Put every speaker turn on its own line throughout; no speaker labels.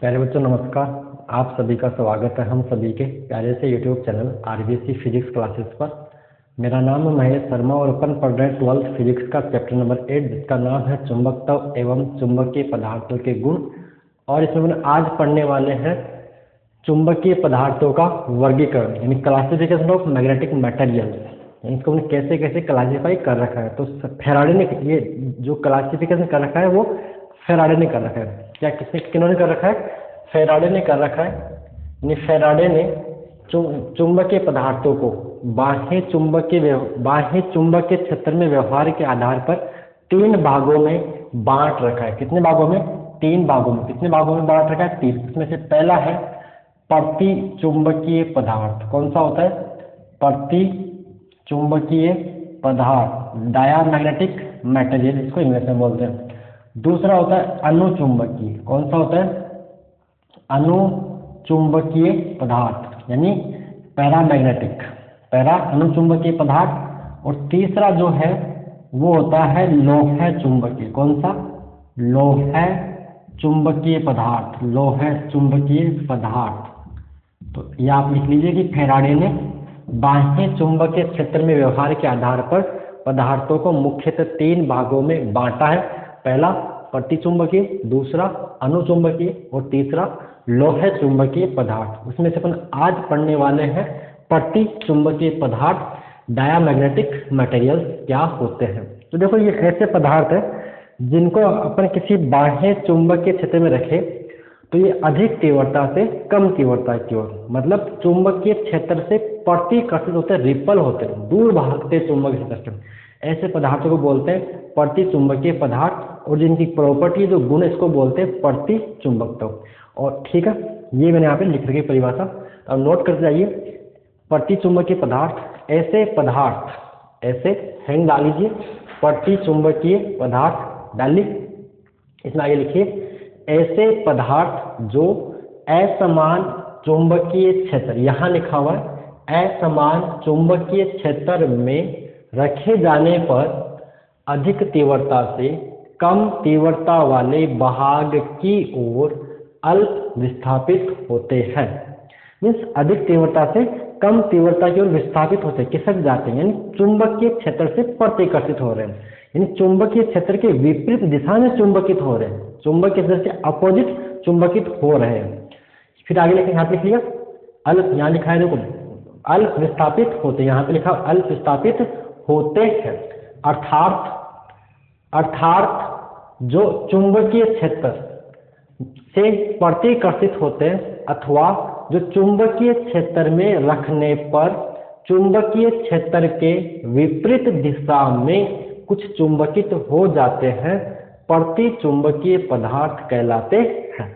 प्यारे बच्चों नमस्कार। आप सभी का स्वागत है हम सभी के प्यारे से YouTube channel RBSC physics classes पर। मेरा नाम है महेश शर्मा और अपन पढ़ रहे हैं 12th फिजिक्स का चैप्टर नंबर 8 जिसका नाम है चुंबकत्व एवं चुंबकीय पदार्थों के गुण। और इसमें अपन आज पढ़ने वाले हैं चुंबकीय पदार्थों का वर्गीकरण यानी क्लासिफिकेशन ऑफ मैग्नेटिक मटेरियल्स, यानी इसको हमने कैसे कैसे क्लासीफाई कर रखा है। तो फेराडे ने ये जो क्लासिफिकेशन कर रखा है वो फेराडे ने कर रखा है। क्या किन्होंने कर रखा है? फेराडे ने कर रखा है। यानी फेराडे ने चुंबकीय पदार्थों को बाह्य चुंबकीय क्षेत्र में व्यवहार के आधार पर 3 भागों में बांट रखा है। कितने भागों में? 3 भागों में। कितने भागों में बांट रखा है? 3। इसमें से पहला है प्रति चुंबकीय पदार्थ। कौन सा होता है? प्रति चुंबकीय पदार्थ, डायामैग्नेटिक मटेरियल इसको इंग्लिश में बोलते हैं। दूसरा होता है अनुचुंबकीय। कौन सा होता है? अनुचुंबकीय पदार्थ यानी पैरामैग्नेटिक, अनुचुंबकीय पदार्थ। और तीसरा जो है वो होता है लोह चुंबकीय। कौन सा? लोह चुंबकीय पदार्थ। तो ये आप लिख लीजिए कि फेराडे ने बाह्य चुंबकीय क्षेत्र में व्यवहार के आधार पर पदार्थों को मुख्यतः 3 भागों में बांटा है। पहला प्रतिचुंबकीय, दूसरा अनुचुंबकीय और तीसरा लोह चुंबकीय पदार्थ। उसमें से अपन आज पढ़ने वाले हैं प्रतिचुंबकीय पदार्थ, डायामैग्नेटिक मटेरियल्स क्या होते हैं। तो देखो ये ऐसे पदार्थ है जिनको अपन किसी बाह्य चुंबकीय क्षेत्र में रखें तो ये अधिक तीव्रता से कम तीव्रता की ओर, मतलब चुंबकीय क्षेत्र से प्रतिकर्षित होते, रिपल होते, दूर भागते चुंबकीय क्षेत्र में। ऐसे पदार्थों को बोलते हैं प्रतिचुंबकीय पदार्थ और जिनकी प्रॉपर्टी जो गुण इसको बोलते हैं प्रतिचुंबकत्व। और ठीक है, ये मैंने यहाँ पे लिख रखी परिभाषा, अब नोट करते जाइए। प्रतिचुंबकीय पदार्थ ऐसे हैंग डाल लीजिए, प्रतिचुंबकीय पदार्थ डालिए। इसमें आगे लिखिए ऐसे पदार्थ जो असमान चुंबकीय क्षेत्र, यहाँ लिखा हुआ है असमान चुंबकीय क्षेत्र में रखे जाने पर अधिक तीव्रता से कम तीव्रता वाले भाग की ओर अल्प विस्थापित होते हैं। मीन्स अधिक तीव्रता से कम तीव्रता की ओर विस्थापित होते, खिसक जाते हैं, यानी चुंबकीय क्षेत्र से प्रतिकर्षित हो रहे हैं, यानी चुंबकीय क्षेत्र के विपरीत दिशा में चुंबकित हो रहे हैं, चुंबकीय क्षेत्र से अपोजिट चुंबकित हो रहे हैं। फिर आगे लिखे, यहाँ लिख लिया अल्प, यहाँ लिखा है देखो अल्प विस्थापित होते, यहाँ पे लिखा अल्प विस्थापित होते हैं। अर्थात जो चुंबकीय क्षेत्र से प्रतिकर्षित होते हैं अथवा जो चुंबकीय क्षेत्र में रखने पर चुंबकीय क्षेत्र के विपरीत दिशा में कुछ चुंबकित हो जाते हैं, प्रतिचुंबकीय पदार्थ कहलाते हैं।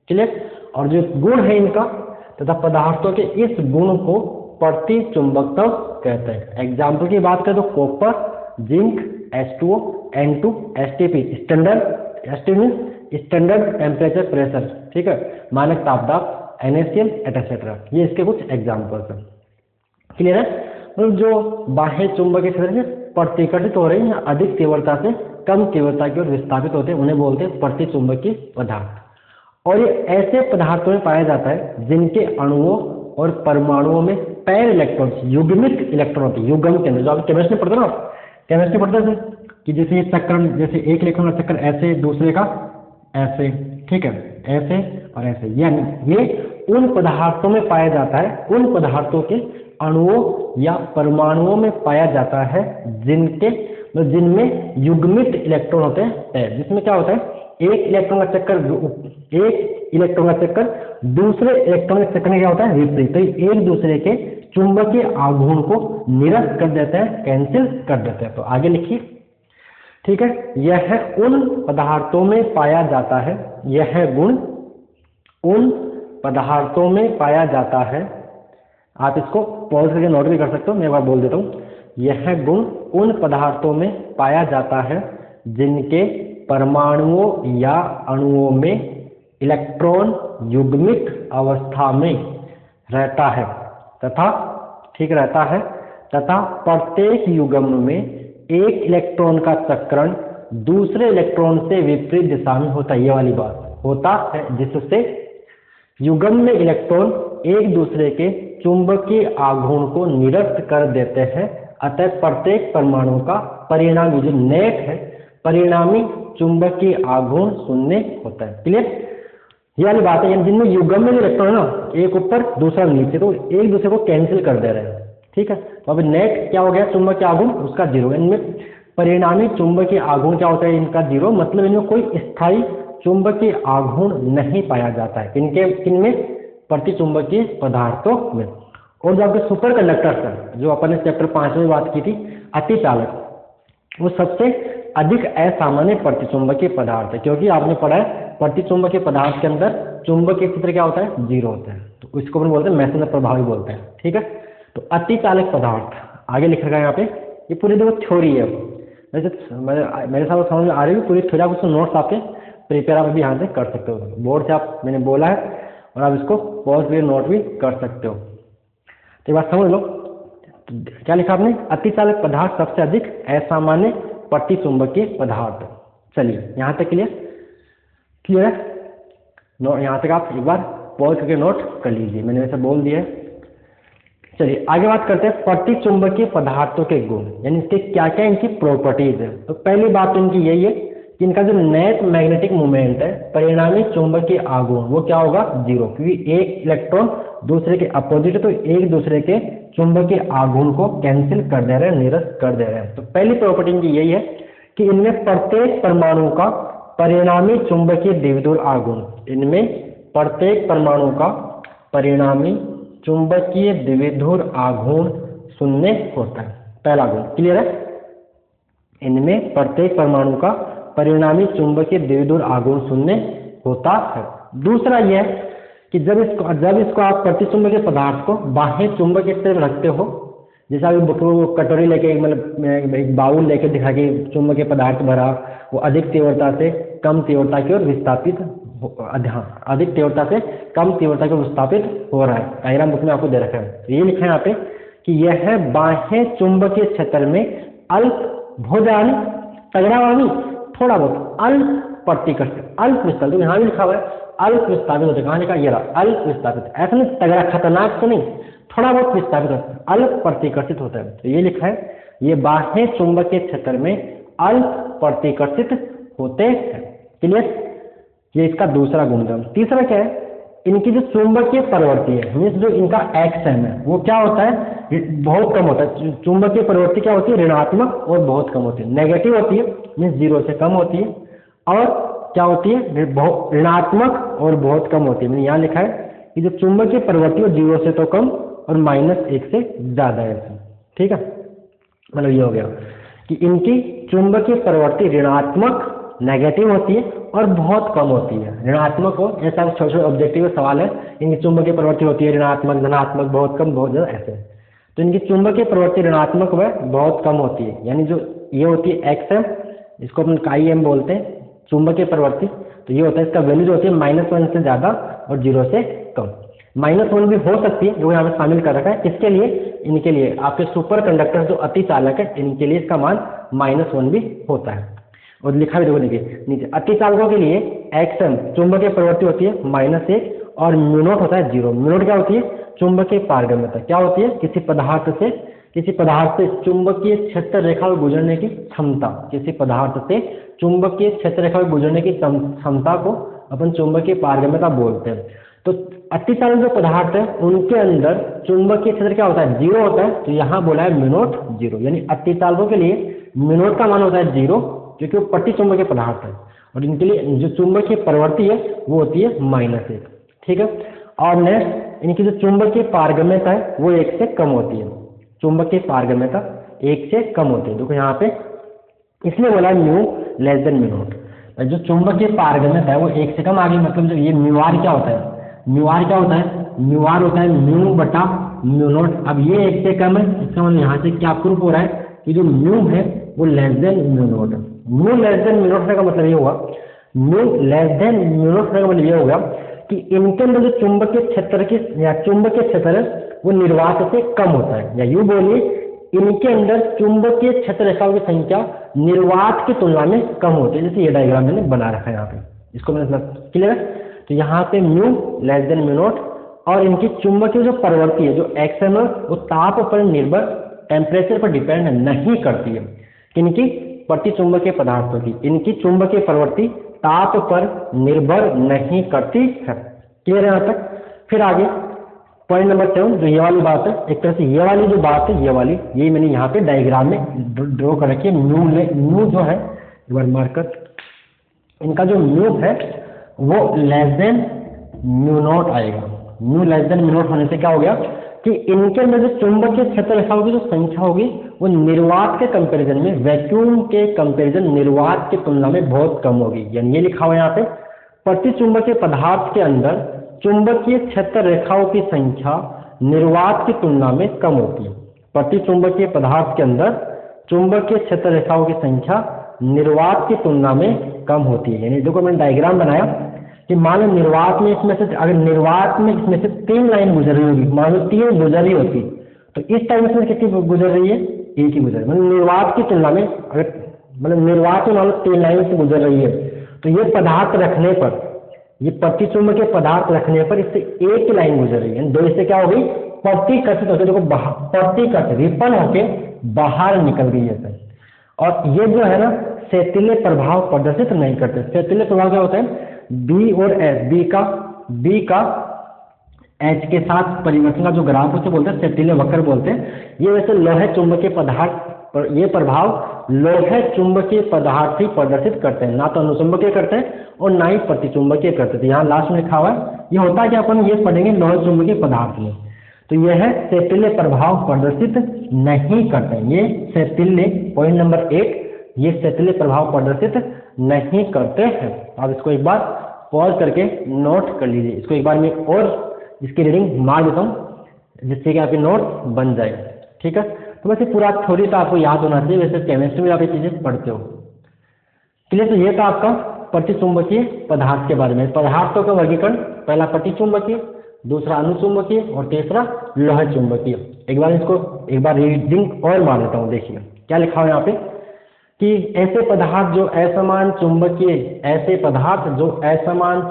क्लियर? और जो गुण है इनका तथा पदार्थों के इस गुण को प्रतिचुंबकत्व कहते हैं। एग्जाम्पल की बात करें तो copper, zinc, H2O, N2, STP, standard temperature pressure, ठीक है, मानक तापदाब, NaCl एटसेट्रा, ये इसके कुछ एग्जाम्पल्स हैं। क्लियर है? मतलब जो बाह्य चुंबकीय क्षेत्र से प्रतिकर्षित हो रहे हैं, अधिक तीव्रता से कम तीव्रता की ओर विस्थापित होते हैं, उन्हें बोलते हैं प्रतिचुंबकीय पदार्थ। और ये ऐसे पदार्थों में पाया जाता है जिनके अणुओं और परमाणुओं में पैर इलेक्ट्रॉन, युग्मित इलेक्ट्रॉन होते हैं। युग्म के अंदर जो आप केमिस्ट्री पढ़ते हो ना, केमिस्ट्री पढ़ते थे कि जैसे ये चक्र, जैसे एक इलेक्ट्रॉन का चक्कर ऐसे, दूसरे का ऐसे, ठीक है, ऐसे और ऐसे, यानी ये उन पदार्थों में पाया जाता है, उन पदार्थों के अणुओं या परमाणुओं में पाया जाता है जिनमें युग्मित इलेक्ट्रॉन होते हैं। जिसमें क्या होता है, एक इलेक्ट्रॉन का चक्कर दूसरे इलेक्ट्रॉन के चक्कर में क्या होता है, विपरीत। तो एक दूसरे के चुंबकीय आघूर्ण को निरस्त कर देते हैं, कैंसिल कर देते हैं। तो आगे लिखिए, ठीक है, यह उन पदार्थों में पाया जाता है, यह गुण उन पदार्थों में पाया जाता है। आप इसको पॉज करके नोट भी कर सकते हो, मैं एक बार बोल देता हूँ। यह गुण उन पदार्थों में पाया जाता है जिनके परमाणुओं या अणुओं में इलेक्ट्रॉन युग्मित अवस्था में रहता है तथा प्रत्येक युग्म में एक इलेक्ट्रॉन का चक्रण दूसरे इलेक्ट्रॉन से विपरीत दिशा में होता है, ये वाली बात होता है, जिससे युग्म में इलेक्ट्रॉन एक दूसरे के चुंबकीय आघूर्ण को निरस्त कर देते हैं, अतः प्रत्येक परमाणु का परिणामी जो नेट है परिणामी चुंबकीय आघूर्ण शून्य होता है। क्लियर? ये वाली बात है, जिनमें युग्म में इलेक्ट्रॉन है ना, एक ऊपर दूसरा नीचे, तो एक दूसरे को कैंसिल कर दे रहे हैं। ठीक है, तो अभी नेट क्या हो गया, चुंबकीय आघूर्ण उसका जीरो, इनमें परिणामी चुंबकीय आघूर्ण क्या होता है, इनका जीरो, मतलब इनमें कोई स्थायी चुंबकीय आघूर्ण नहीं पाया जाता है। किनमें? प्रतिचुंबकीय पदार्थों में। और जो आपके सुपर कंडक्टर्स है, जो अपन ने चैप्टर 5 में बात की थी, अतिचालक, वो सबसे अधिक असामान्य प्रतिचुंबकीय पदार्थ है, क्योंकि आपने पढ़ा है प्रतिचुंबकीय पदार्थ के अंदर चुंबकीय क्षेत्र क्या होता है, जीरो होता है, तो इसको अपन बोलते हैं मैसन प्रभावी बोलते हैं। ठीक है, तो अतिचालक पदार्थ आगे लिख रखा है यहाँ पे, ये पूरी देखो थ्योरी है। वैसे मेरे साथ समझ में आ रही है पूरी थ्योरी, आप उसको नोट्स आपके प्रिपेयर आप भी यहाँ से कर सकते हो, बोर्ड से आप मैंने बोला है, और आप इसको पॉज भी नोट भी कर सकते हो। तो बात समझ लो, क्या लिखा आपने, अतिचालक पदार्थ सबसे अधिक असामान्य प्रतिचुंबकीय पदार्थ। चलिए यहाँ तक क्लियर है? यहाँ तक आप एक बार पॉज करके नोट कर लीजिए, मैंने वैसे बोल दिया है। चलिए आगे बात करते हैं प्रतिचुंबकीय पदार्थों के गुण, यानी इसके क्या क्या इनकी प्रॉपर्टीज है। तो पहली बात तो इनकी यही है कि इनका जो नेट मैग्नेटिक मोमेंट है परिणामी चुंबकीय आघूर्ण वो क्या होगा, जीरो, क्योंकि एक इलेक्ट्रॉन दूसरे के अपोजिट है, तो एक दूसरे के चुंबकीय आघूर्ण को कैंसिल कर दे रहे हैं, निरस्त कर दे रहे हैं। तो पहली प्रॉपर्टी इनकी यही है कि इनमें प्रत्येक परमाणु का परिणामी चुंबकीय द्विध्रुव आघूर्ण, इनमें प्रत्येक परमाणु का परिणामी चुंबकीय द्विध्रुव आघूर्ण शून्य होता है। पहला गुण क्लियर है, इनमें प्रत्येक परमाणु का परिणामी चुंबकीय द्विध्रुव आघूर्ण शून्य होता है। दूसरा यह कि जब इसको आप प्रतिचुंबकीय पदार्थ को बाह्य चुंबकीय क्षेत्र में रखते हो, जैसा अभी कटोरी लेके मतलब एक बाउल लेके दिखा कि चुंबकीय पदार्थ भरा, वो अधिक तीव्रता से कम तीव्रता की ओर विस्थापित, अधिक तीव्रता से कम तीव्रता की ओर विस्थापित हो रहा है। डायग्राम बुक में आपको दे रखा है, तो ये लिखा है यहाँ पे कि यह बाह्य चुंबकीय क्षेत्र में अल्प भोजानी तगड़ावानी थोड़ा बहुत अल्प प्रतिकर्षित, अल्प विस्थापित, तो यहाँ भी लिखा हुआ है अल्प विस्थापित होता है। कहाँ लिखा, ये रहा अल्प विस्थापित, ऐसा नहीं तगड़ा खतरनाक तो नहीं, थोड़ा बहुत विस्थापित होता है, अल्प प्रतिकर्षित होता है। तो ये लिखा है ये बाह्य चुंबकीय क्षेत्र में अल्प प्रतिकर्षित होते हैं। क्लियर? ये इसका दूसरा गुणधर्म। तीसरा क्या है, इनकी जो चुंबकीय प्रवृत्ति है, मीन्स जो इनका एक्शन है वो क्या होता है, बहुत कम होता है। चुंबकीय प्रवृत्ति क्या होती है, ऋणात्मक और बहुत कम होती है। नेगेटिव होती है मीन्स जीरो से कम होती है, और क्या होती है, ऋणात्मक और बहुत कम होती है। मैंने यहाँ लिखा है कि जो चुंबकीय प्रवृत्ति है जीरो से तो कम और -1 से ज्यादा है। ठीक है, मतलब ये हो गया कि इनकी चुंबकीय प्रवृत्ति ऋणात्मक नेगेटिव होती है और बहुत कम होती है। ऋणात्मक हो, ऐसा छोटे छोटे ऑब्जेक्टिव सवाल है, इनकी चुंबकीय प्रवृत्ति होती है ऋणात्मक, धनात्मक, बहुत कम, बहुत ज्यादा, ऐसे। तो इनकी चुंबकीय प्रवृत्ति ऋणात्मक व बहुत कम होती है, यानी जो ये होती है XM, इसको अपन IM बोलते हैं चुंबकीय प्रवृत्ति। तो ये होता है, इसका वैल्यू जो होती है -1 से ज्यादा और 0 से कम। -1 भी हो सकती है, जो यहाँ पे शामिल कर रखा है। किसके लिए, इनके लिए, आपके सुपर कंडक्टर जो अति चालक है इनके लिए इसका मान -1 भी होता है। और लिखा भी देखो नीचे, अति चालकों के लिए XM चुंबकीय प्रवृत्ति होती है -1 और म्यू0 होता है 0। म्यू0 क्या होती है, चुंबकीय पारगम्यता। क्या होती है, किसी पदार्थ से चुंबकीय क्षेत्र रेखा में गुजरने की क्षमता, किसी पदार्थ से चुंबकीय क्षेत्र रेखा में गुजरने की क्षमता को अपन चुंबकीय पारगम्यता बोलते हैं। तो अतिचालक जो पदार्थ है उनके अंदर चुंबकीय क्षेत्र क्या होता है, 0 होता है। तो यहाँ बोला है म्यू0 0, यानी अतिचालकों के लिए म्यू0 का मान होता है 0, क्योंकि वो प्रतिचुंबकीय पदार्थ है, और इनके लिए जो चुंबकीय प्रवृत्ति है वो होती है -1। ठीक है, और नेक्स्ट इनकी जो चुंबकीय पारगम्यता है वो 1 से कम होती है। चुंबकीय पारगम्यता 1 से कम होती है। देखो यहाँ पे इसलिए बोला म्यू लेस देन म्यू0। जो चुंबकीय पारगम्यता है वो 1 से कम आ गई, मतलब जो ये म्यूआर क्या होता है, म्यूआर होता है म्यू बटा म्यू0। अब ये 1 से कम है, इसका मतलब यहाँ से क्या प्रूफ हो रहा है कि जो म्यू है वो लेस देन म्यू0 है। म्यू लेस देन म्यू0 का मतलब ये हुआ, म्यू लेस देन म्यू0 का मतलब ये होगा कि इनके अंदर जो चुंबकीय क्षेत्र है वो निर्वात से कम होता है, या यूं बोलिए इनके अंदर चुंबकीय क्षेत्र रेखाओं की संख्या निर्वात की तुलना में कम होती है। जैसे ये डायग्राम मैंने बना रखा है यहाँ पे, इसको मैंने क्लियर है। तो यहाँ पे mu less than mu naught, और इनकी चुंबकीय जो प्रवृत्ति है जो एक्सएम है वो ताप पर निर्भर, टेम्परेचर पर डिपेंड नहीं करती है। इनकी प्रतिचुंबकीय पदार्थों की इनकी चुंबकीय प्रवृत्ति ताप पर निर्भर नहीं करती है। क्लियर है यहाँ तक? फिर आगे पॉइंट नंबर 7, जो ये वाली बात है, एक तरह से ये वाली जो बात है, ये मैंने यहाँ पे डायग्राम में ड्रॉ कर रखी है। म्यू जो है, एक बार मार्कर, इनका जो म्यू है वो लेस देन म्यू नॉट आएगा। Mu less than mu naught होने से क्या हो गया कि इनके अंदर जो चुंबकीय क्षेत्र रेखाओं की जो संख्या होगी वो निर्वात के कंपैरिजन में, वैक्यूम के कंपैरिजन निर्वात की तुलना में बहुत कम होगी। यानी ये लिखा हुआ है यहाँ पे, प्रतिचुंबकीय पदार्थ के अंदर चुंबकीय क्षेत्र रेखाओं की संख्या निर्वात की तुलना में कम होती है। प्रतिचुंबकीय पदार्थ के अंदर चुंबकीय क्षेत्र रेखाओं की संख्या निर्वात की तुलना में कम होती है। यानी देखो मैंने डायग्राम बनाया कि मान लो निर्वात में इसमें से, अगर निर्वात में इसमें से 3 लाइन गुजर रही होगी, मान लो 3 गुजर रही होती, तो इस टाइम इसमें कितनी गुजर रही है? एक ही गुजर, मतलब निर्वात की तुलना में, अगर मतलब निर्वात में मान लो 3 लाइन से गुजर रही है, तो ये पदार्थ रखने पर, ये प्रतिचुंबकीय पदार्थ रखने पर इससे एक ही लाइन गुजर रही है, 2 इससे क्या हो गई? प्रतिकर्षित होकर, देखो प्रतिकर्षित रिपल होके बाहर निकल गई है। और ये जो है ना सेतिले प्रभाव प्रदर्शित नहीं करते। सेतिले प्रभाव क्या होता है? बी और एच, बी का एच के साथ परिवर्तन का जो ग्राफ उसे बोलते हैं सेतिले वक्र बोलते हैं। ये वैसे लोहे चुंबकीय पदार्थ पर, ये प्रभाव लोहे चुंबकीय पदार्थ ही प्रदर्शित करते हैं, ना तो अनुचुंबकीय करते हैं और ना ही प्रतिचुंबकीय करते हैं। यहाँ लास्ट में लिखा हुआ है, ये होता है कि अपन ये पढ़ेंगे लोहे चुंबकीय पदार्थ में, तो यह है सेतिले प्रभाव प्रदर्शित नहीं करते हैं। ये सेतिले, पॉइंट नंबर 1, ये सेतिले प्रभाव प्रदर्शित नहीं करते हैं। आप इसको एक बार पॉज करके नोट कर लीजिए। इसको एक बार मैं और इसकी रीडिंग मार देता हूँ जिससे कि आपके नोट बन जाए। ठीक है, तो वैसे पूरा थ्योरी तो आपको याद होना चाहिए, वैसे केमिस्ट्री में आप ये चीज़ें पढ़ते हो। क्लियर? तो ये था आपका प्रतिचुंबकीय पदार्थ के बारे में। पदार्थों का वर्गीकरण, पहला प्रतिचुंबकीय, दूसरा अनुचुंबकीय और तीसरा लोह चुंबकीय। एक बार रीडिंग और मार देता हूँ। देखिए क्या लिखा हुआ है यहाँ पे कि ऐसे पदार्थ जो असमान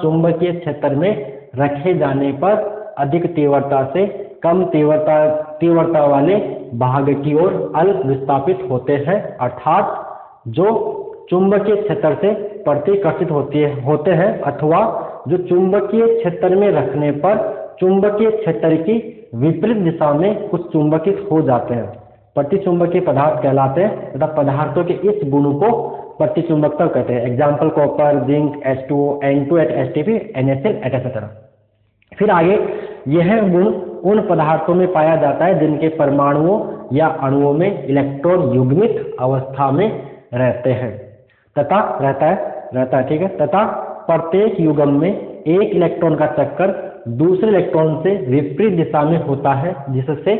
चुंबकीय क्षेत्र में रखे जाने पर अधिक तीव्रता से कम तीव्रता वाले भाग की ओर अल्प विस्थापित होते हैं, अर्थात जो चुंबकीय क्षेत्र से प्रतिकर्षित होते हैं अथवा जो चुंबकीय क्षेत्र में रखने पर चुंबकीय क्षेत्र की विपरीत दिशा में कुछ चुंबकित हो जाते हैं, प्रतिचुंबकीय पदार्थ कहलाते हैं तथा पदार्थों के इस गुण को प्रतिचुंबकता कहते हैं। Example copper, zinc, H2O, N2, HTP, NaCl, etcetera. फिर आगे यह गुण उन पदार्थों में पाया जाता है जिनके परमाणुओं या अणुओं में इलेक्ट्रॉन युग्मित अवस्था में रहते हैं तथा रहता है ठीक है, तथा प्रत्येक युग्म में एक इलेक्ट्रॉन का चक्कर दूसरे इलेक्ट्रॉन से विपरीत दिशा में होता है, जिससे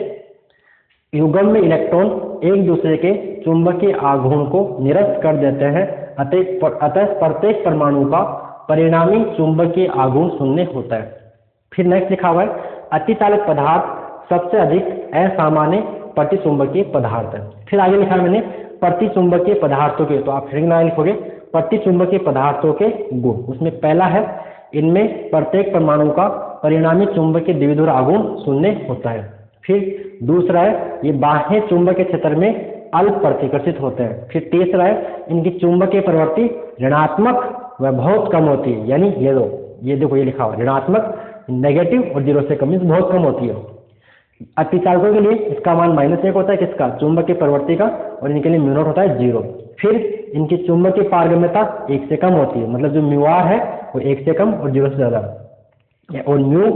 युग्म में इलेक्ट्रॉन एक दूसरे के चुंबकीय आघूर्ण को निरस्त कर देते हैं। अतः प्रत्येक परमाणु का परिणामी चुंबकीय आघूर्ण शून्य होता है। फिर नेक्स्ट लिखा हुआ है अतिचालक पदार्थ सबसे अधिक असामान्य प्रतिचुंबकीय पदार्थ है। फिर आगे लिखा है मैंने प्रतिचुंबकीय पदार्थों के, तो आप हेडिंग में लिखोगे प्रतिचुंबकीय पदार्थों के गुण। उसमें पहला है इनमें प्रत्येक परमाणु का परिणामी चुंबकीय द्विध्रुव आघूर्ण शून्य होता है। फिर दूसरा है ये बाह्य चुंबकीय क्षेत्र में अल्प प्रतिकर्षित होते हैं। फिर तीसरा है इनकी चुंबकीय प्रवृत्ति ऋणात्मक व बहुत कम होती है, यानी ये देखो ये लिखा हुआ ऋणात्मक, नेगेटिव और 0 से कम, इस बहुत कम होती है। अतिचालकों के लिए इसका मान -1 होता है, किसका? चुंबकीय प्रवृत्ति का, और इनके लिए म्यू0 होता है 0। फिर इनकी चुंबकीय पारगम्यता 1 से कम होती है, मतलब जो म्यू r है वो 1 से कम और 0 से ज़्यादा। और म्यू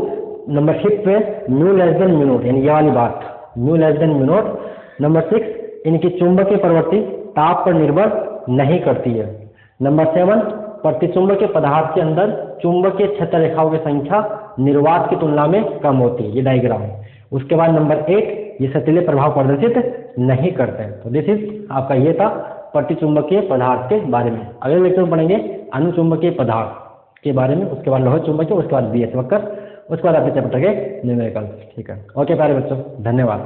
नंबर 6 पे म्यू लेस देन म्यू0, यानी ये वाली बात, म्यू लेस देन म्यू0। नंबर 6 इनकी चुंबकीय प्रवृत्ति ताप पर निर्भर नहीं करती है। नंबर 7 प्रतिचुंबकीय पदार्थ के अंदर चुंबकीय क्षेत्र रेखाओं की संख्या निर्वात की तुलना में कम होती है, ये डायग्राम। उसके बाद नंबर 8 ये सतीले प्रभाव प्रदर्शित नहीं करते हैं। तो दिस इज आपका ये था प्रतिचुंबकीय पदार्थ के बारे में। अगले लेक्चर में पढ़ेंगे अनुचुंबकीय पदार्थ के बारे में, उसके बाद लोह चुंबकीय, उसके बाद BS वक्र, उसके बाद आपके चैप्टर के न्यूमेरिकल। ठीक है, ओके प्यारे बच्चों, धन्यवाद।